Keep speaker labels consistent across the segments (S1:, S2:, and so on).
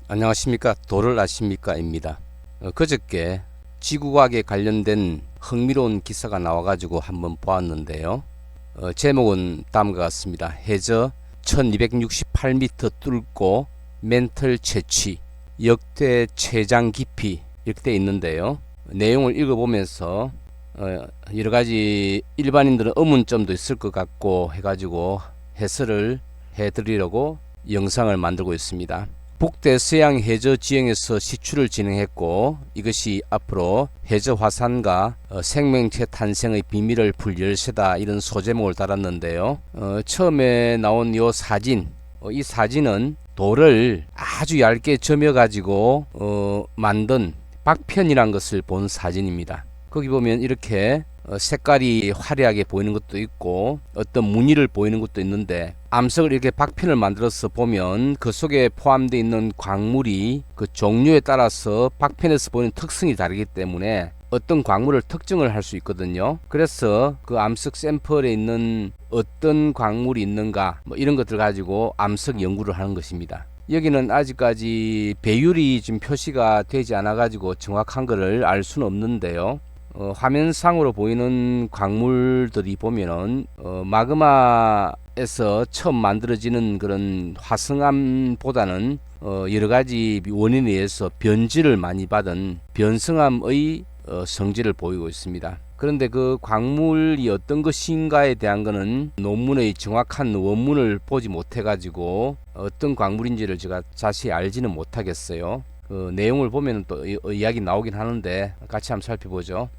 S1: 안녕하십니까. 도를 아십니까입니다. 그저께 지구과학에 관련된 흥미로운 기사가 나와가지고 한번 보았는데요. 제목은 다음과 같습니다. 해저 1268m 뚫고 멘틀 채취, 역대 최장 깊이 이렇게 돼 있는데요. 내용을 읽어보면서 여러가지 일반인들은 의문점도 있을 것 같고 해가지고 해설을 해드리려고 영상을 만들고 있습니다. 북대서양 해저 지형에서 시추를 진행했고, 이것이 앞으로 해저 화산과 생명체 탄생의 비밀을 풀 열쇠다, 이런 소제목을 달았는데요. 처음에 나온 이 사진, 이 사진은 돌을 아주 얇게 점여 가지고 만든 박편이란 것을 본 사진입니다. 거기 보면 이렇게 색깔이 화려하게 보이는 것도 있고 어떤 무늬를 보이는 것도 있는데, 암석을 이렇게 박편을 만들어서 보면 그 속에 포함되어 있는 광물이 그 종류에 따라서 박편에서 보이는 특성이 다르기 때문에 어떤 광물을 특정을 할 수 있거든요. 그래서 그 암석 샘플에 있는 어떤 광물이 있는가 이런 것들 가지고 암석 연구를 하는 것입니다. 여기는 아직까지 배율이 좀 표시가 되지 않아 가지고 정확한 것을 알 수는 없는데요. 화면상으로 보이는 광물들이 보면은 마그마에서 처음 만들어지는 그런 화성암보다는 여러가지 원인에 의해서 변질을 많이 받은 변성암의 성질을 보이고 있습니다. 그런데 그 광물이 어떤 것인가에 대한 것은 논문의 정확한 원문을 보지 못해 가지고 어떤 광물인지를 제가 자세히 알지는 못하겠어요. 그 내용을 보면 또 이야기 나오긴 하는데 같이 한번 살펴보죠.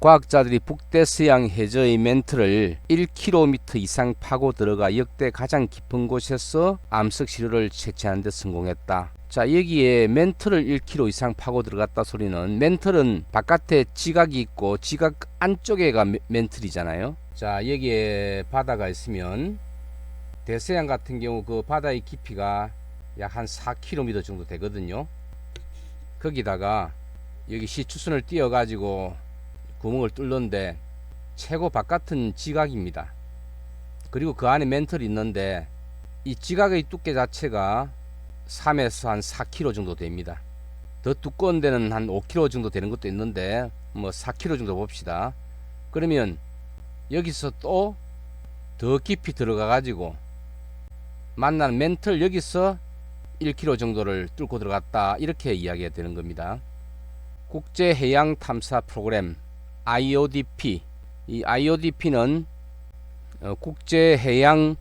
S1: 과학자들이 북대서양 해저의 멘틀을 1km 이상 파고 들어가 역대 가장 깊은 곳에서 암석 시료를 채취하는 데 성공했다. 자, 여기에 멘틀을 1km 이상 파고 들어갔다 소리는, 멘틀은 바깥에 지각이 있고 지각 안쪽에가 멘틀이잖아요. 자, 여기에 바다가 있으면 대서양 같은 경우 그 바다의 깊이가 약 한 4km 정도 되거든요. 거기다가 여기 시추선을 띄워 가지고 구멍을 뚫는데 최고 바깥은 지각입니다. 그리고 그 안에 멘틀이 있는데 이 지각의 두께 자체가 3에서 한 4km 정도 됩니다. 더 두꺼운 데는 한 5km 정도 되는 것도 있는데 4km 정도 봅시다. 그러면 여기서 또 더 깊이 들어가 가지고 만나는 멘틀 여기서 1km 정도를 뚫고 들어갔다, 이렇게 이야기가 되는 겁니다. 국제해양탐사 프로그램 IODP, 이 IODP는 국제해양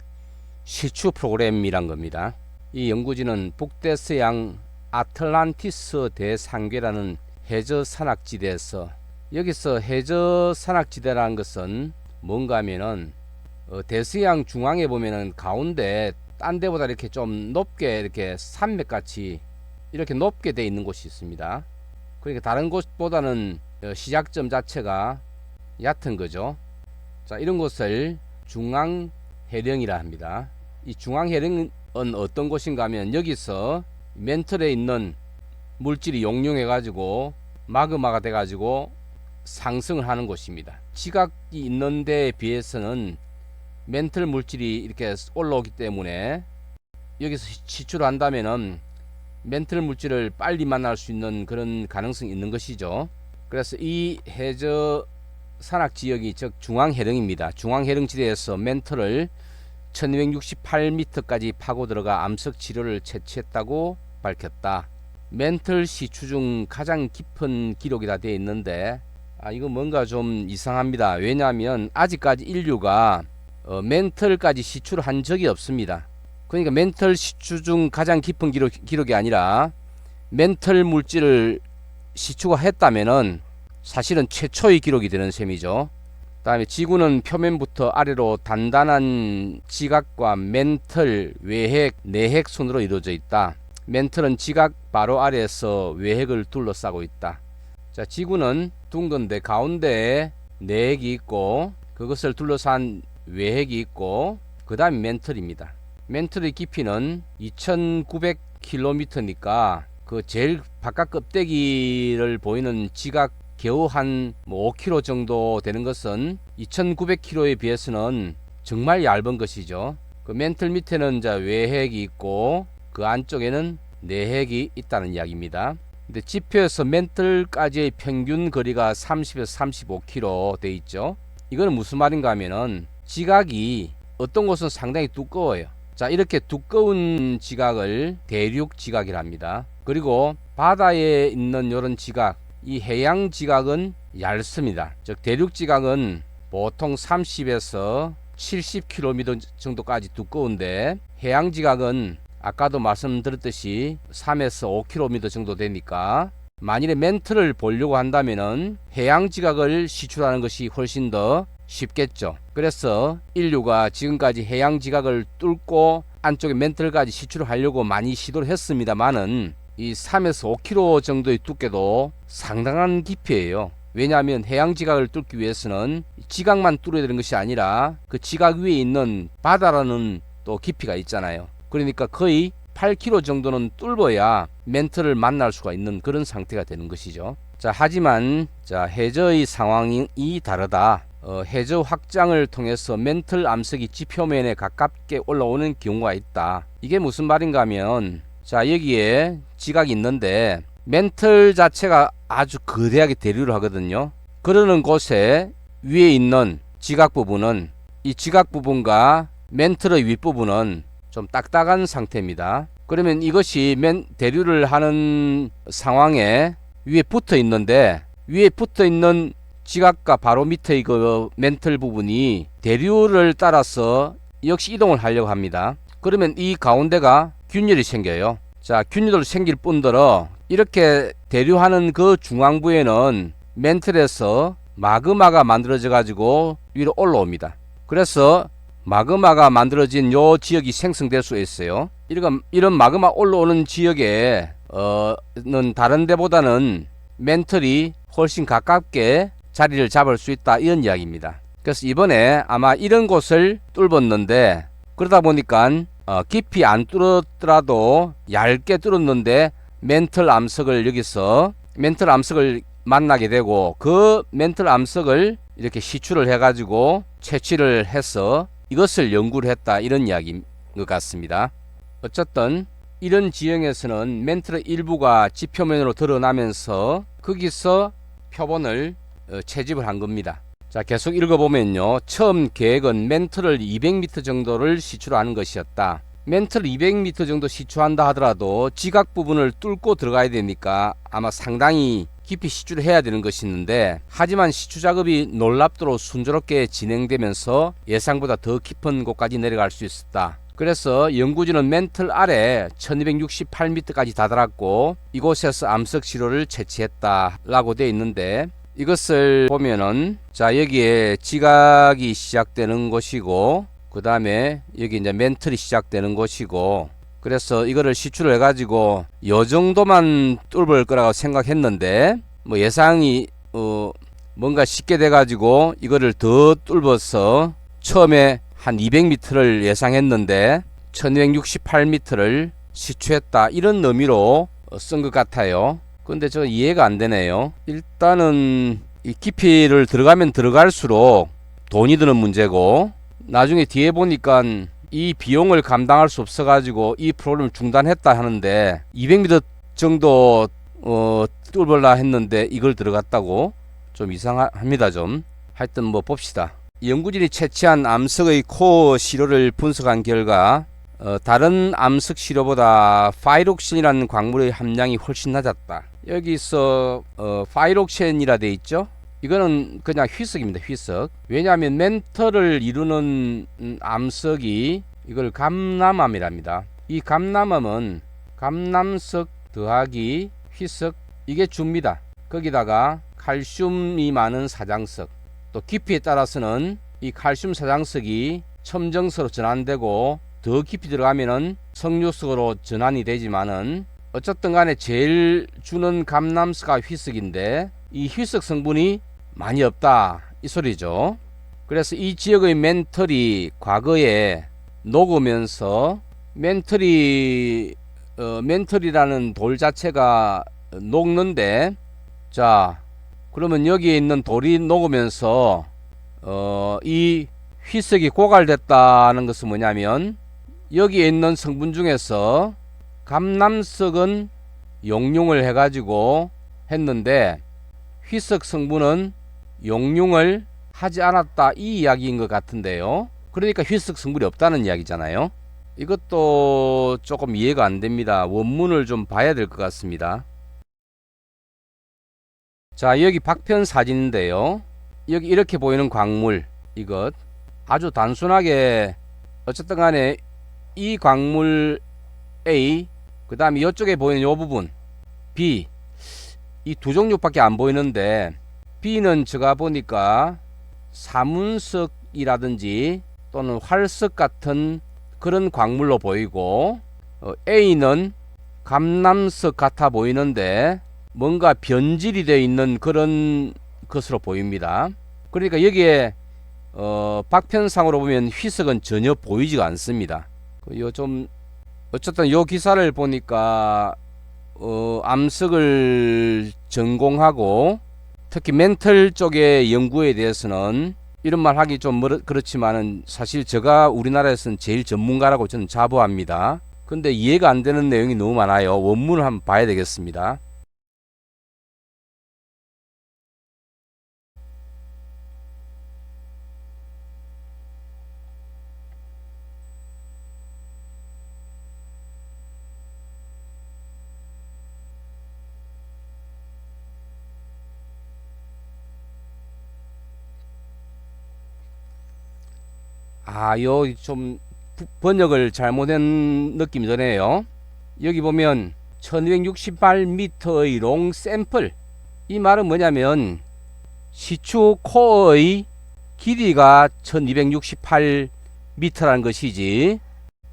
S1: 시추 프로그램이란 겁니다. 이 연구지는 북대서양 아틀란티스 대상괴라는 해저 산악지대에서, 여기서 해저 산악지대라는 것은 뭔가 하면은 대서양 중앙에 보면은 가운데 딴 데보다 이렇게 좀 높게 이렇게 산맥같이 이렇게 높게 돼 있는 곳이 있습니다. 그러니까 다른 곳보다는 시작점 자체가 얕은 거죠. 자, 이런 곳을 중앙해령이라 합니다. 이 중앙해령은 어떤 곳인가 하면 여기서 멘틀에 있는 물질이 용융해 가지고 마그마가 돼 가지고 상승을 하는 곳입니다. 지각이 있는 데에 비해서는 멘틀 물질이 이렇게 올라오기 때문에 여기서 시추를 한다면은 멘틀 물질을 빨리 만날 수 있는 그런 가능성이 있는 것이죠. 그래서 이 해저 산악 지역이 즉 중앙해령입니다. 중앙해령지대에서 멘틀을 1268m까지 파고 들어가 암석 치료를 채취했다고 밝혔다. 멘틀 시추 중 가장 깊은 기록이다 되어 있는데, 이거 뭔가 좀 이상합니다. 왜냐하면 아직까지 인류가 멘틀까지 시추를 한 적이 없습니다. 그러니까 멘틀 시추 중 가장 깊은 기록이 아니라 멘틀 물질을 시추가 했다면은 사실은 최초의 기록이 되는 셈이죠. 다음에 지구는 표면부터 아래로 단단한 지각과 멘틀, 외핵, 내핵 순으로 이루어져 있다. 멘틀은 지각 바로 아래에서 외핵을 둘러싸고 있다. 자, 지구는 둥근데 가운데에 내핵이 있고 그것을 둘러싼 외핵이 있고 그 다음에 멘틀입니다. 멘틀의 깊이는 2900km니까 그 제일 바깥 껍데기를 보이는 지각 겨우 한 5km 정도 되는 것은 2900km에 비해서는 정말 얇은 것이죠. 그 멘틀 밑에는 외핵이 있고 그 안쪽에는 내핵이 있다는 이야기입니다. 근데 지표에서 멘틀까지의 평균 거리가 30에서 35km 돼 있죠. 이거는 무슨 말인가 하면은 지각이 어떤 곳은 상당히 두꺼워요. 자, 이렇게 두꺼운 지각을 대륙 지각이랍니다. 그리고 바다에 있는 이런 지각, 이 해양 지각은 얇습니다. 즉 대륙 지각은 보통 30에서 70km 정도까지 두꺼운데 해양 지각은 아까도 말씀드렸듯이 3에서 5km 정도 되니까 만일에 멘트를 보려고 한다면은 해양 지각을 시출하는 것이 훨씬 더 쉽겠죠. 그래서 인류가 지금까지 해양 지각을 뚫고 안쪽에 멘트를까지 시출을 하려고 많이 시도를 했습니다만은 이 3에서 5km 정도의 두께도 상당한 깊이에요. 왜냐하면 해양 지각을 뚫기 위해서는 지각만 뚫어야 되는 것이 아니라 그 지각 위에 있는 바다라는 또 깊이가 있잖아요. 그러니까 거의 8km 정도는 뚫어야 멘트를 만날 수가 있는 그런 상태가 되는 것이죠. 자, 하지만 해저의 상황이 다르다. 해저 확장을 통해서 멘틀 암석이 지표면에 가깝게 올라오는 경우가 있다. 이게 무슨 말인가 하면 자, 여기에 지각이 있는데 멘틀 자체가 아주 거대하게 대류를 하거든요. 그러는 곳에 위에 있는 지각 부분은 이 지각 부분과 멘틀의 윗부분은 좀 딱딱한 상태입니다. 그러면 이것이 대류를 하는 상황에 위에 붙어 있는데 위에 붙어 있는 지각과 바로 밑에 그 멘틀 부분이 대류를 따라서 역시 이동을 하려고 합니다. 그러면 이 가운데가 균열이 생겨요. 자, 균열도 생길 뿐더러 이렇게 대류하는 그 중앙부에는 멘틀에서 마그마가 만들어져 가지고 위로 올라옵니다. 그래서 마그마가 만들어진 요 지역이 생성될 수 있어요. 이런 마그마 올라오는 지역에는 다른 데보다는 멘틀이 훨씬 가깝게 자리를 잡을 수 있다, 이런 이야기입니다. 그래서 이번에 아마 이런 곳을 뚫었는데 그러다 보니까 깊이 안 뚫었더라도 얇게 뚫었는데 멘틀 암석을 여기서 멘틀 암석을 만나게 되고 그 멘틀 암석을 이렇게 시추를 해가지고 채취를 해서 이것을 연구를 했다, 이런 이야기인 것 같습니다. 어쨌든 이런 지형에서는 멘틀의 일부가 지표면으로 드러나면서 거기서 표본을 채집을 한 겁니다. 자, 계속 읽어보면요. 처음 계획은 멘틀을 200m 정도를 시추하는 것이었다. 멘틀 200m 정도 시추한다 하더라도 지각 부분을 뚫고 들어가야 되니까 아마 상당히 깊이 시추를 해야 되는 것이었는데, 하지만 시추 작업이 놀랍도록 순조롭게 진행되면서 예상보다 더 깊은 곳까지 내려갈 수 있었다. 그래서 연구진은 멘틀 아래 1268m까지 다다랐고 이곳에서 암석 시료를 채취했다라고 되어 있는데, 이것을 보면은 자, 여기에 지각이 시작되는 곳이고 그 다음에 여기 이제 멘틀이 시작되는 곳이고, 그래서 이거를 시추를 해가지고 요 정도만 뚫을 거라고 생각했는데 뭐 예상이 뭔가 쉽게 돼가지고 이거를 더 뚫어서 처음에 한 200m를 예상했는데 1268m를 시추했다, 이런 의미로 쓴 것 같아요. 근데 저 이해가 안 되네요. 일단은 이 깊이를 들어가면 들어갈수록 돈이 드는 문제고, 나중에 뒤에 보니까 이 비용을 감당할 수 없어 가지고 이 프로그램을 중단했다 하는데 200m 정도 뚫으려 했는데 이걸 들어갔다고? 좀 이상합니다. 좀 하여튼 뭐 봅시다. 연구진이 채취한 암석의 코어 시료를 분석한 결과 다른 암석 시료보다 파이록신이라는 광물의 함량이 훨씬 낮았다. 여기서 파이록신이라 돼 있죠. 이거는 그냥 휘석입니다. 휘석. 왜냐하면 멘털을 이루는 암석이 이걸 감남암이랍니다. 이 감남암은 감남석 더하기 휘석, 이게 줍니다. 거기다가 칼슘이 많은 사장석, 또 깊이에 따라서는 이 칼슘 사장석이 첨정석으로 전환되고 더 깊이 들어가면은 석류석으로 전환이 되지만은 어쨌든 간에 제일 주는 감남석과 휘석인데 이 휘석 성분이 많이 없다, 이 소리죠. 그래서 이 지역의 멘털이 과거에 녹으면서 멘털이라는 돌 자체가 녹는데, 자 그러면 여기에 있는 돌이 녹으면서 이 휘석이 고갈됐다는 것은 뭐냐면 여기에 있는 성분 중에서 감남석은 용융을 해가지고 했는데 휘석 성분은 용융을 하지 않았다, 이 이야기인 것 같은데요. 그러니까 휘석 성분이 없다는 이야기잖아요. 이것도 조금 이해가 안 됩니다. 원문을 좀 봐야 될 것 같습니다. 자, 여기 박편 사진인데요. 여기 이렇게 보이는 광물, 이것 아주 단순하게 어쨌든 간에 이 광물 A, 그 다음에 이쪽에 보이는 이 부분 B, 이 두 종류밖에 안 보이는데 B는 제가 보니까 사문석이라든지 또는 활석 같은 그런 광물로 보이고, A는 감남석 같아 보이는데 뭔가 변질이 되어 있는 그런 것으로 보입니다. 그러니까 여기에 박편상으로 보면 휘석은 전혀 보이지가 않습니다. 좀 어쨌든 요 기사를 보니까 암석을 전공하고 특히 멘털 쪽의 연구에 대해서는 이런 말 하기 좀 그렇지만은 사실 제가 우리나라에서는 제일 전문가라고 저는 자부합니다. 근데 이해가 안 되는 내용이 너무 많아요. 원문을 한번 봐야 되겠습니다. 요 좀 번역을 잘못한 느낌이 드네요. 여기 보면 1268m의 롱 샘플, 이 말은 뭐냐면 시추 코어의 길이가 1268m라는 것이지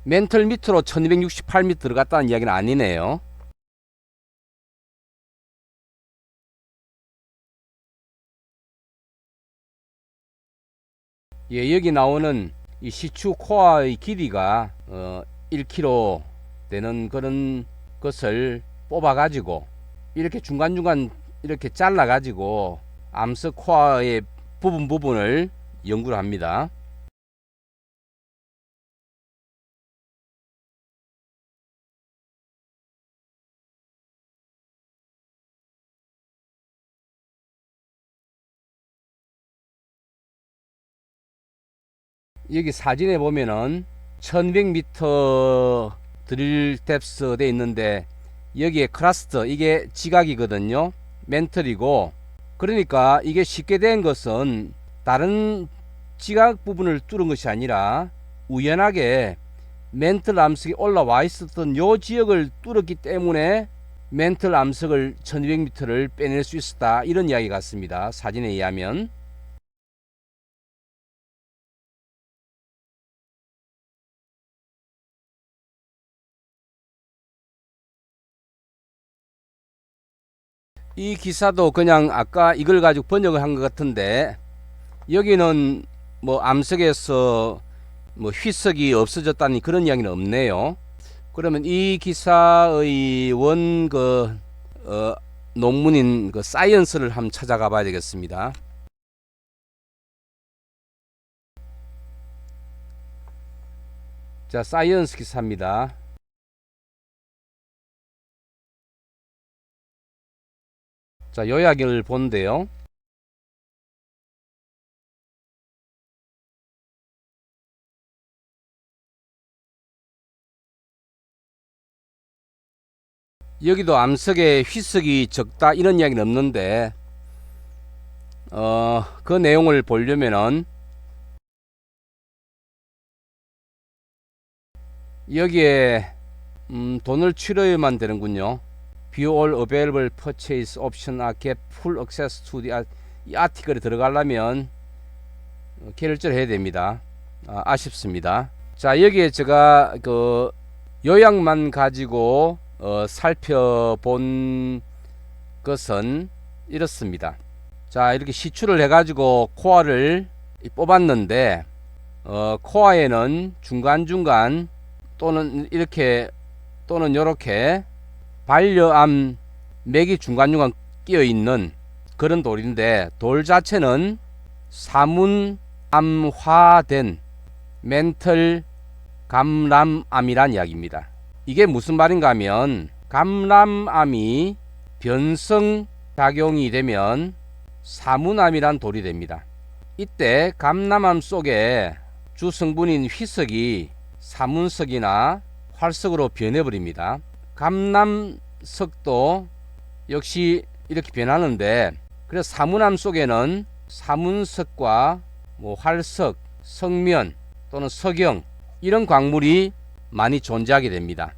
S1: 멘털 밑으로 1268m 들어갔다는 이야기는 아니네요. 예, 여기 나오는 이 시추 코어의 길이가 1km 되는 그런 것을 뽑아 가지고 이렇게 중간중간 이렇게 잘라 가지고 암석 코어의 부분을 연구를 합니다. 여기 사진에 보면은 1200m 드릴 뎁스 돼 있는데 여기에 크라스트, 이게 지각이거든요. 멘털이고, 그러니까 이게 쉽게 된 것은 다른 지각 부분을 뚫은 것이 아니라 우연하게 멘털 암석이 올라와 있었던 요 지역을 뚫었기 때문에 멘털 암석을 1200m를 빼낼 수 있었다, 이런 이야기 같습니다. 사진에 의하면. 이 기사도 그냥 아까 이걸 가지고 번역을 한 것 같은데 여기는 뭐 암석에서 뭐 휘석이 없어졌다니 그런 이야기는 없네요. 그러면 이 기사의 논문인 그 사이언스를 한번 찾아가 봐야 되겠습니다. 자, 사이언스 기사입니다. 자, 요약을 보는데요. 여기도 암석에 휘석이 적다 이런 이야기는 없는데 그 내용을 보려면은 여기에 돈을 치러야만 되는군요. View all available purchase option are get full access to the 이 아티클에 들어가려면 결제를 해야 됩니다. 아쉽습니다. 자, 여기에 제가 그 요약만 가지고 살펴본 것은 이렇습니다. 자, 이렇게 시추를 해가지고 코어를 뽑았는데 코어에는 중간중간 또는 이렇게 또는 요렇게 반려암 맥이 중간중간 끼어 있는 그런 돌인데 돌 자체는 사문암화된 멘털 감람암이란 이야기입니다. 이게 무슨 말인가 하면 감람암이 변성작용이 되면 사문암이란 돌이 됩니다. 이때 감람암 속에 주 성분인 휘석이 사문석이나 활석으로 변해버립니다. 감람석도 역시 이렇게 변하는데, 그래서 사문암 속에는 사문석과 활석, 석면 또는 석영 이런 광물이 많이 존재하게 됩니다.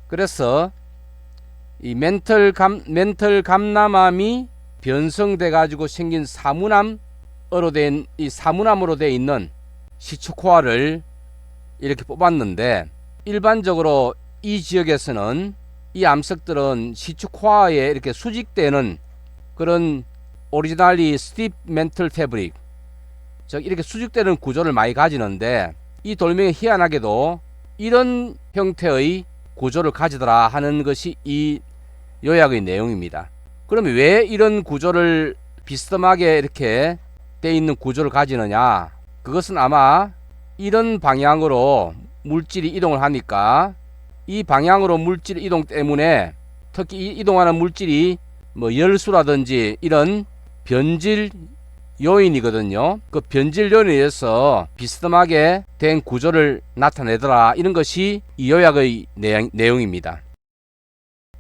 S1: 그래서 이 멘털 감람암이 변성돼 가지고 생긴 사문암으로 된 이 사문암으로 되어 있는 시초코아를 이렇게 뽑았는데, 일반적으로 이 지역에서는 이 암석들은 시초코아에 이렇게 수직되는 그런 오리지널리 스팁 멘털 패브릭, 즉 이렇게 수직되는 구조를 많이 가지는데, 이 돌멩이 희한하게도 이런 형태의 구조를 가지더라 하는 것이 이 요약의 내용입니다. 그러면 왜 이런 구조를 비스듬하게 이렇게 돼 있는 구조를 가지느냐? 그것은 아마 이런 방향으로 물질이 이동을 하니까 이 방향으로 물질 이동 때문에, 특히 이 이동하는 물질이 열수라든지 이런 변질 요인이거든요. 그 변질 요인에 의해서 비스듬하게 된 구조를 나타내더라, 이런 것이 이 요약의 내용입니다.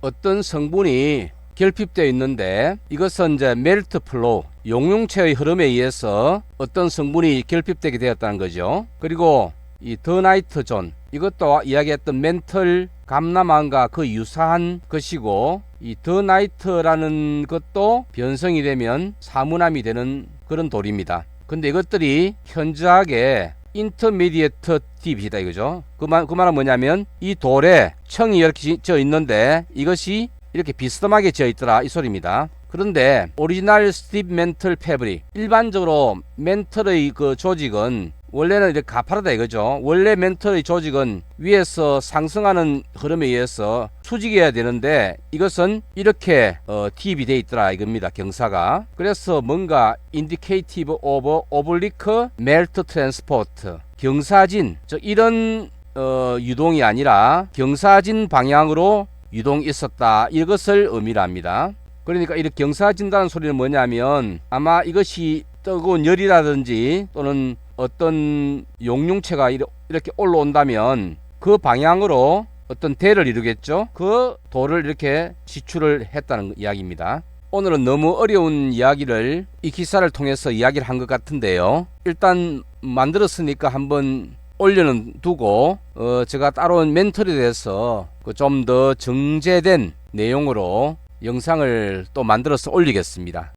S1: 어떤 성분이 결핍되어 있는데, 이것은 이제 멜트 플로우, 용융체의 흐름에 의해서 어떤 성분이 결핍되게 되었다는 거죠. 그리고 이 더나이트존, 이것도 이야기했던 멘털 감람암과 그 유사한 것이고, 이 더나이트라는 것도 변성이 되면 사문암이 되는 그런 돌입니다. 근데 이것들이 현저하게 인터미디에이트 딥이다 이거죠. 그 말은 뭐냐면 이 돌에 청이 이렇게 져 있는데 이것이 이렇게 비스듬하게 져 있더라, 이 소리입니다. 그런데 오리지널 스팁 멘털 패브릭, 일반적으로 멘털의 그 조직은 원래는 이렇게 가파르다 이거죠. 원래 멘털의 조직은 위에서 상승하는 흐름에 의해서 수직해야 되는데, 이것은 이렇게 팁이 돼 있더라 이겁니다, 경사가. 그래서 뭔가 indicative of oblique melt transport, 경사진, 즉 이런 유동이 아니라 경사진 방향으로 유동이 있었다, 이것을 의미를 합니다. 그러니까 이렇게 경사진다는 소리는 뭐냐면, 아마 이것이 뜨거운 열이라든지 또는 어떤 용융체가 이렇게 올라온다면 그 방향으로 어떤 대를 이루겠죠. 그 돌을 이렇게 지출을 했다는 이야기입니다. 오늘은 너무 어려운 이야기를 이 기사를 통해서 이야기를 한 것 같은데요. 일단 만들었으니까 한번 올려는 두고 제가 따로 멘털에 대해서 좀 더 정제된 내용으로 영상을 또 만들어서 올리겠습니다.